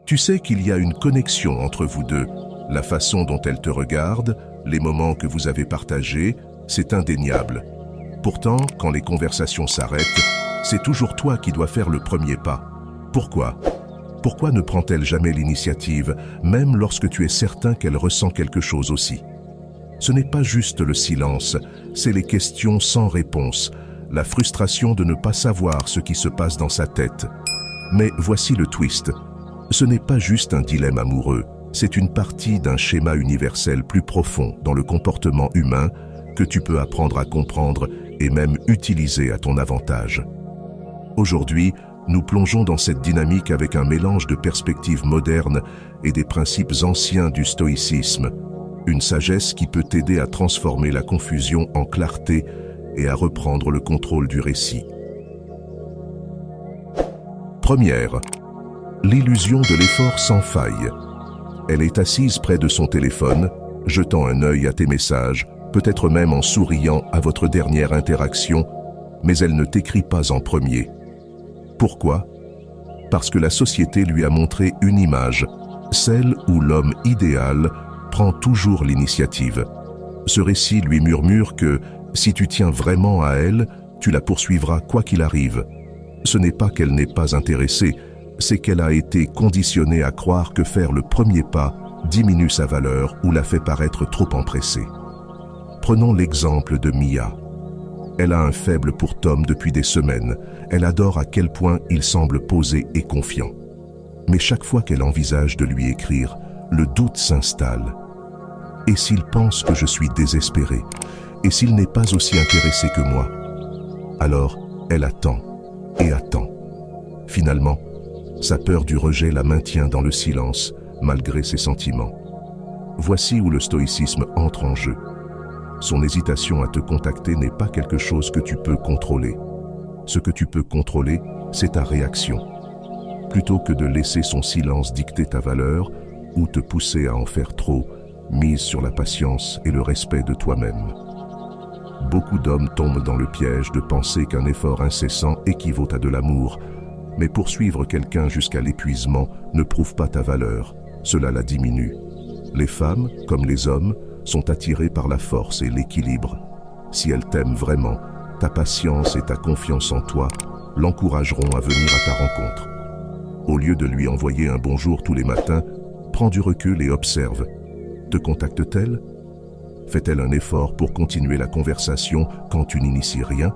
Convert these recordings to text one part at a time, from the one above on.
Tu sais qu'il y a une connexion entre vous deux. La façon dont elle te regarde, les moments que vous avez partagés, c'est indéniable. Pourtant, quand les conversations s'arrêtent, c'est toujours toi qui dois faire le premier pas. Pourquoi ? Pourquoi ne prend-elle jamais l'initiative, même lorsque tu es certain qu'elle ressent quelque chose aussi ? Ce n'est pas juste le silence, c'est les questions sans réponse, la frustration de ne pas savoir ce qui se passe dans sa tête. Mais voici le twist. Ce n'est pas juste un dilemme amoureux, c'est une partie d'un schéma universel plus profond dans le comportement humain que tu peux apprendre à comprendre et même utiliser à ton avantage. Aujourd'hui, nous plongeons dans cette dynamique avec un mélange de perspectives modernes et des principes anciens du stoïcisme, une sagesse qui peut t'aider à transformer la confusion en clarté et à reprendre le contrôle du récit. Première, l'illusion de l'effort sans faille. Elle est assise près de son téléphone, jetant un œil à tes messages, peut-être même en souriant à votre dernière interaction, mais elle ne t'écrit pas en premier. Pourquoi ? Parce que la société lui a montré une image, celle où l'homme idéal prend toujours l'initiative. Ce récit lui murmure que, si tu tiens vraiment à elle, tu la poursuivras quoi qu'il arrive. Ce n'est pas qu'elle n'est pas intéressée, c'est qu'elle a été conditionnée à croire que faire le premier pas diminue sa valeur ou la fait paraître trop empressée. Prenons l'exemple de Mia. Elle a un faible pour Tom depuis des semaines. Elle adore à quel point il semble posé et confiant. Mais chaque fois qu'elle envisage de lui écrire, le doute s'installe. Et s'il pense que je suis désespéré ? Et s'il n'est pas aussi intéressé que moi ? Alors, elle attend et attend. Finalement, sa peur du rejet la maintient dans le silence, malgré ses sentiments. Voici où le stoïcisme entre en jeu. Son hésitation à te contacter n'est pas quelque chose que tu peux contrôler. Ce que tu peux contrôler, c'est ta réaction. Plutôt que de laisser son silence dicter ta valeur ou te pousser à en faire trop, mise sur la patience et le respect de toi-même. Beaucoup d'hommes tombent dans le piège de penser qu'un effort incessant équivaut à de l'amour, mais poursuivre quelqu'un jusqu'à l'épuisement ne prouve pas ta valeur, cela la diminue. Les femmes, comme les hommes, sont attirées par la force et l'équilibre. Si elles t'aiment vraiment, ta patience et ta confiance en toi l'encourageront à venir à ta rencontre. Au lieu de lui envoyer un bonjour tous les matins, prends du recul et observe. Te contacte-t-elle ? Fait-elle un effort pour continuer la conversation quand tu n'inities rien ?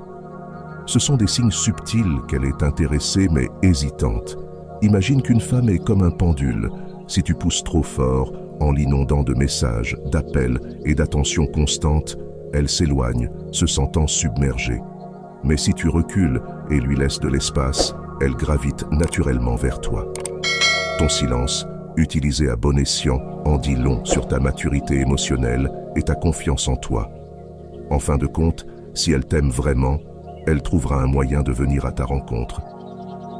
Ce sont des signes subtils qu'elle est intéressée mais hésitante. Imagine qu'une femme est comme un pendule. Si tu pousses trop fort, en l'inondant de messages, d'appels et d'attention constante, elle s'éloigne, se sentant submergée. Mais si tu recules et lui laisses de l'espace, elle gravite naturellement vers toi. Ton silence, utilisé à bon escient, en dit long sur ta maturité émotionnelle et ta confiance en toi. En fin de compte, si elle t'aime vraiment, elle trouvera un moyen de venir à ta rencontre.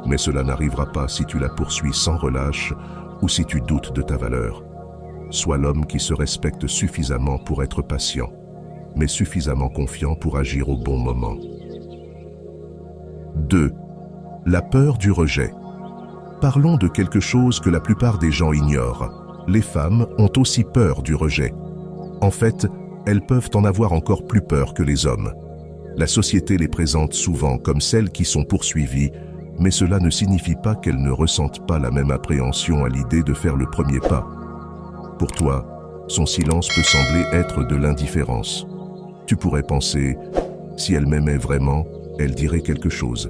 Mais cela n'arrivera pas si tu la poursuis sans relâche ou si tu doutes de ta valeur. Sois l'homme qui se respecte suffisamment pour être patient, mais suffisamment confiant pour agir au bon moment. 2. La peur du rejet. Parlons de quelque chose que la plupart des gens ignorent. Les femmes ont aussi peur du rejet. En fait, elles peuvent en avoir encore plus peur que les hommes. La société les présente souvent comme celles qui sont poursuivies, mais cela ne signifie pas qu'elles ne ressentent pas la même appréhension à l'idée de faire le premier pas. Pour toi, son silence peut sembler être de l'indifférence. Tu pourrais penser, si elle m'aimait vraiment, elle dirait quelque chose.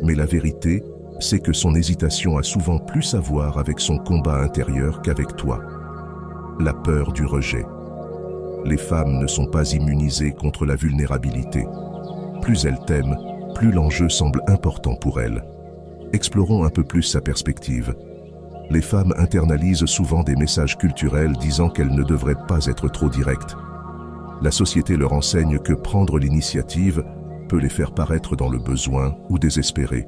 Mais la vérité, c'est que son hésitation a souvent plus à voir avec son combat intérieur qu'avec toi. La peur du rejet. Les femmes ne sont pas immunisées contre la vulnérabilité. Plus elles t'aiment, plus l'enjeu semble important pour elles. Explorons un peu plus sa perspective. Les femmes internalisent souvent des messages culturels disant qu'elles ne devraient pas être trop directes. La société leur enseigne que prendre l'initiative peut les faire paraître dans le besoin ou désespérées.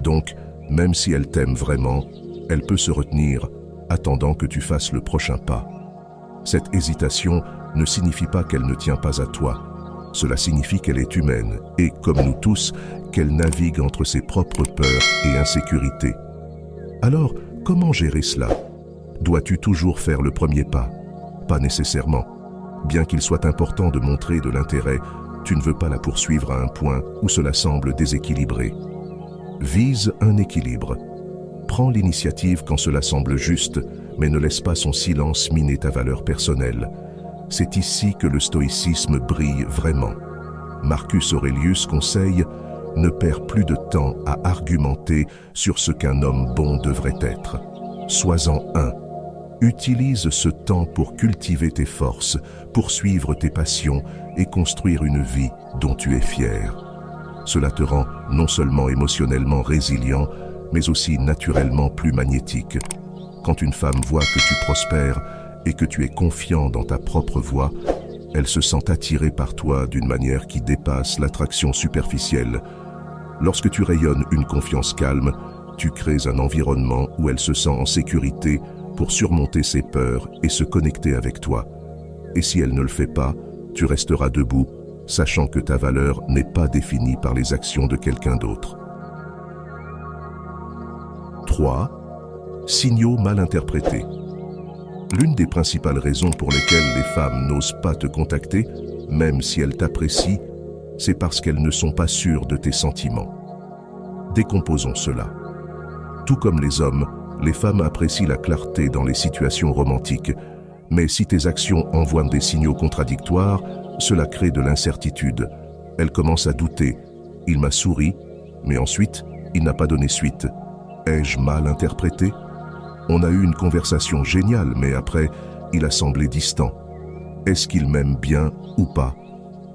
Donc, même si elle t'aime vraiment, elle peut se retenir, attendant que tu fasses le prochain pas. Cette hésitation ne signifie pas qu'elle ne tient pas à toi. Cela signifie qu'elle est humaine et, comme nous tous, qu'elle navigue entre ses propres peurs et insécurités. Alors, Comment gérer cela? Dois-tu toujours faire le premier pas? Pas nécessairement. Bien qu'il soit important de montrer de l'intérêt, tu ne veux pas la poursuivre à un point où cela semble déséquilibré. Vise un équilibre. Prends l'initiative quand cela semble juste, mais ne laisse pas son silence miner ta valeur personnelle. C'est ici que le stoïcisme brille vraiment. Marcus Aurelius conseille « Ne perds plus de temps à argumenter sur ce qu'un homme bon devrait être. Sois-en un. Utilise ce temps pour cultiver tes forces, poursuivre tes passions et construire une vie dont tu es fier. Cela te rend non seulement émotionnellement résilient, mais aussi naturellement plus magnétique. Quand une femme voit que tu prospères et que tu es confiant dans ta propre voie, elle se sent attirée par toi d'une manière qui dépasse l'attraction superficielle. Lorsque tu rayonnes une confiance calme, tu crées un environnement où elle se sent en sécurité pour surmonter ses peurs et se connecter avec toi. Et si elle ne le fait pas, tu resteras debout, sachant que ta valeur n'est pas définie par les actions de quelqu'un d'autre. 3. Signaux mal interprétés. L'une des principales raisons pour lesquelles les femmes n'osent pas te contacter, même si elles t'apprécient, c'est parce qu'elles ne sont pas sûres de tes sentiments. Décomposons cela. Tout comme les hommes, les femmes apprécient la clarté dans les situations romantiques, mais si tes actions envoient des signaux contradictoires, cela crée de l'incertitude. Elles commencent à douter. Il m'a souri, mais ensuite, il n'a pas donné suite. Ai-je mal interprété? On a eu une conversation géniale, mais après, il a semblé distant. Est-ce qu'il m'aime bien ou pas?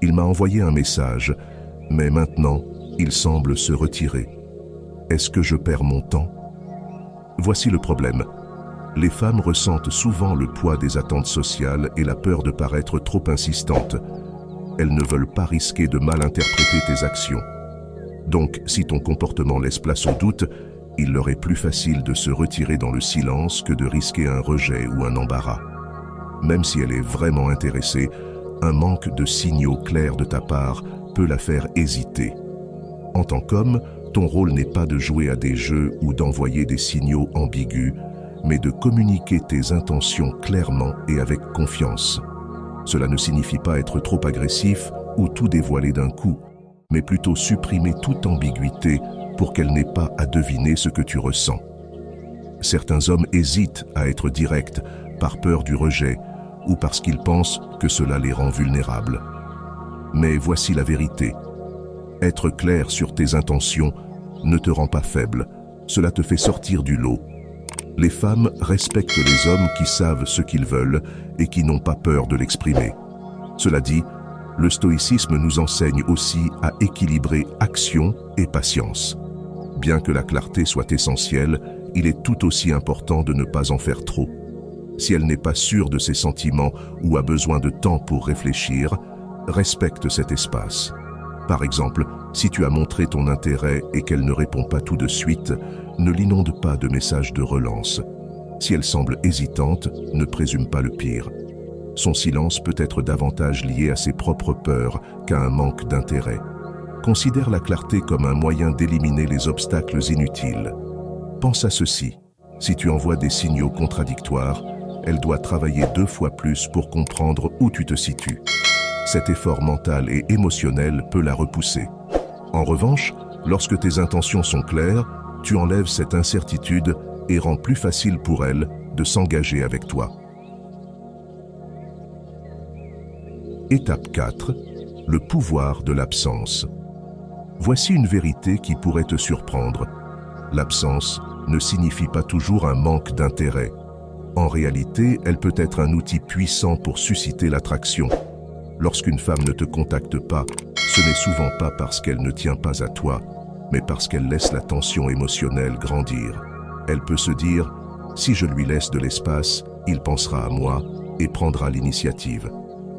Il m'a envoyé un message, mais maintenant, il semble se retirer. Est-ce que je perds mon temps? Voici le problème. Les femmes ressentent souvent le poids des attentes sociales et la peur de paraître trop insistantes. Elles ne veulent pas risquer de mal interpréter tes actions. Donc, si ton comportement laisse place au doute, il leur est plus facile de se retirer dans le silence que de risquer un rejet ou un embarras. Même si elle est vraiment intéressée, un manque de signaux clairs de ta part peut la faire hésiter. En tant qu'homme, ton rôle n'est pas de jouer à des jeux ou d'envoyer des signaux ambigus, mais de communiquer tes intentions clairement et avec confiance. Cela ne signifie pas être trop agressif ou tout dévoiler d'un coup, mais plutôt supprimer toute ambiguïté pour qu'elle n'ait pas à deviner ce que tu ressens. Certains hommes hésitent à être directs par peur du rejet ou parce qu'ils pensent que cela les rend vulnérables. Mais voici la vérité. Être clair sur tes intentions ne te rend pas faible, cela te fait sortir du lot. Les femmes respectent les hommes qui savent ce qu'ils veulent et qui n'ont pas peur de l'exprimer. Cela dit, le stoïcisme nous enseigne aussi à équilibrer action et patience. Bien que la clarté soit essentielle, il est tout aussi important de ne pas en faire trop. Si elle n'est pas sûre de ses sentiments ou a besoin de temps pour réfléchir, respecte cet espace. Par exemple, si tu as montré ton intérêt et qu'elle ne répond pas tout de suite, ne l'inonde pas de messages de relance. Si elle semble hésitante, ne présume pas le pire. Son silence peut être davantage lié à ses propres peurs qu'à un manque d'intérêt. Considère la clarté comme un moyen d'éliminer les obstacles inutiles. Pense à ceci. Si tu envoies des signaux contradictoires, elle doit travailler 2 fois plus pour comprendre où tu te situes. Cet effort mental et émotionnel peut la repousser. En revanche, lorsque tes intentions sont claires, tu enlèves cette incertitude et rends plus facile pour elle de s'engager avec toi. Étape 4. Le pouvoir de l'absence. Voici une vérité qui pourrait te surprendre. L'absence ne signifie pas toujours un manque d'intérêt. En réalité, elle peut être un outil puissant pour susciter l'attraction. Lorsqu'une femme ne te contacte pas, ce n'est souvent pas parce qu'elle ne tient pas à toi, mais parce qu'elle laisse la tension émotionnelle grandir. Elle peut se dire « Si je lui laisse de l'espace, il pensera à moi et prendra l'initiative ».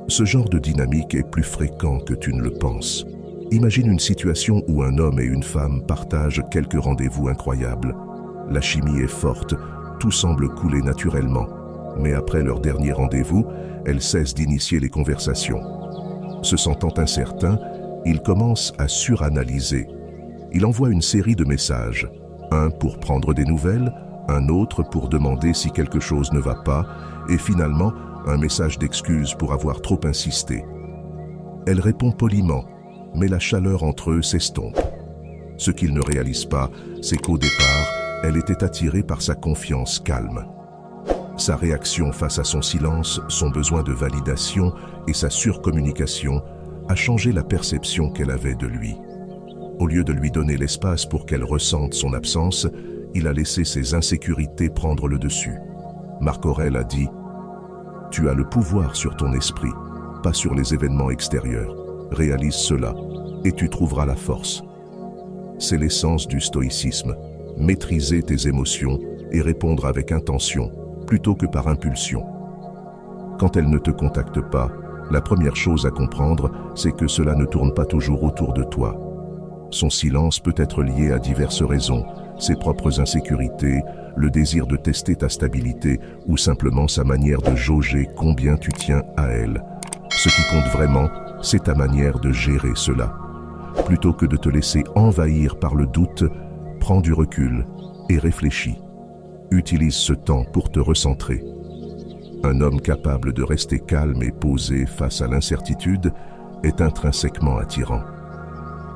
Ce genre de dynamique est plus fréquent que tu ne le penses. Imagine une situation où un homme et une femme partagent quelques rendez-vous incroyables. La chimie est forte, tout semble couler naturellement. Mais après leur dernier rendez-vous, elle cesse d'initier les conversations. Se sentant incertain, il commence à suranalyser. Il envoie une série de messages, un pour prendre des nouvelles, un autre pour demander si quelque chose ne va pas, et finalement, un message d'excuse pour avoir trop insisté. Elle répond poliment, mais la chaleur entre eux s'estompe. Ce qu'il ne réalise pas, c'est qu'au départ, elle était attirée par sa confiance calme. Sa réaction face à son silence, son besoin de validation et sa surcommunication a changé la perception qu'elle avait de lui. Au lieu de lui donner l'espace pour qu'elle ressente son absence, il a laissé ses insécurités prendre le dessus. Marc Aurèle a dit « Tu as le pouvoir sur ton esprit, pas sur les événements extérieurs. Réalise cela, et tu trouveras la force. » C'est l'essence du stoïcisme, maîtriser tes émotions et répondre avec intention, plutôt que par impulsion. Quand elle ne te contacte pas, la première chose à comprendre, c'est que cela ne tourne pas toujours autour de toi. Son silence peut être lié à diverses raisons, ses propres insécurités, le désir de tester ta stabilité ou simplement sa manière de jauger combien tu tiens à elle. Ce qui compte vraiment, c'est ta manière de gérer cela. Plutôt que de te laisser envahir par le doute, prends du recul et réfléchis. Utilise ce temps pour te recentrer. Un homme capable de rester calme et posé face à l'incertitude est intrinsèquement attirant.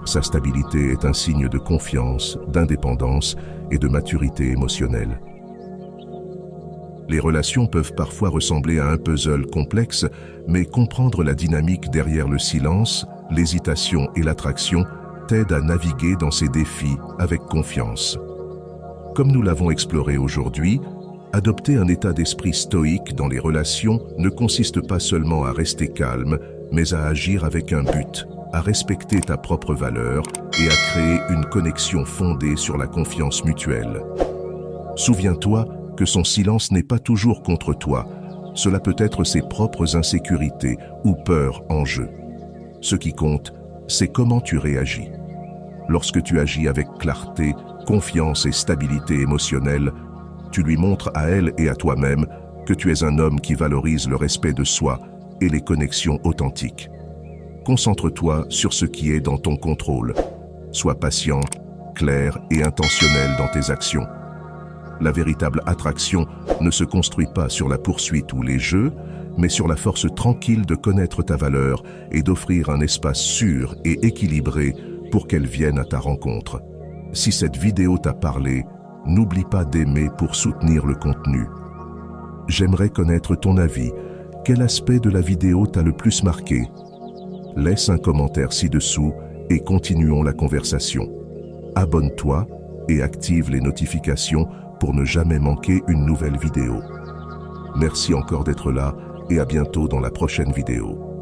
Sa stabilité est un signe de confiance, d'indépendance et de maturité émotionnelle. Les relations peuvent parfois ressembler à un puzzle complexe, mais comprendre la dynamique derrière le silence, l'hésitation et l'attraction t'aide à naviguer dans ces défis avec confiance. Comme nous l'avons exploré aujourd'hui, adopter un état d'esprit stoïque dans les relations ne consiste pas seulement à rester calme, mais à agir avec un but, à respecter ta propre valeur et à créer une connexion fondée sur la confiance mutuelle. Souviens-toi que son silence n'est pas toujours contre toi, cela peut être ses propres insécurités ou peurs en jeu. Ce qui compte, c'est comment tu réagis. Lorsque tu agis avec clarté, confiance et stabilité émotionnelle, tu lui montres à elle et à toi-même que tu es un homme qui valorise le respect de soi et les connexions authentiques. Concentre-toi sur ce qui est dans ton contrôle. Sois patient, clair et intentionnel dans tes actions. La véritable attraction ne se construit pas sur la poursuite ou les jeux, mais sur la force tranquille de connaître ta valeur et d'offrir un espace sûr et équilibré pour qu'elle vienne à ta rencontre. Si cette vidéo t'a parlé, n'oublie pas d'aimer pour soutenir le contenu. J'aimerais connaître ton avis. Quel aspect de la vidéo t'a le plus marqué? Laisse un commentaire ci-dessous et continuons la conversation. Abonne-toi et active les notifications pour ne jamais manquer une nouvelle vidéo. Merci encore d'être là et à bientôt dans la prochaine vidéo.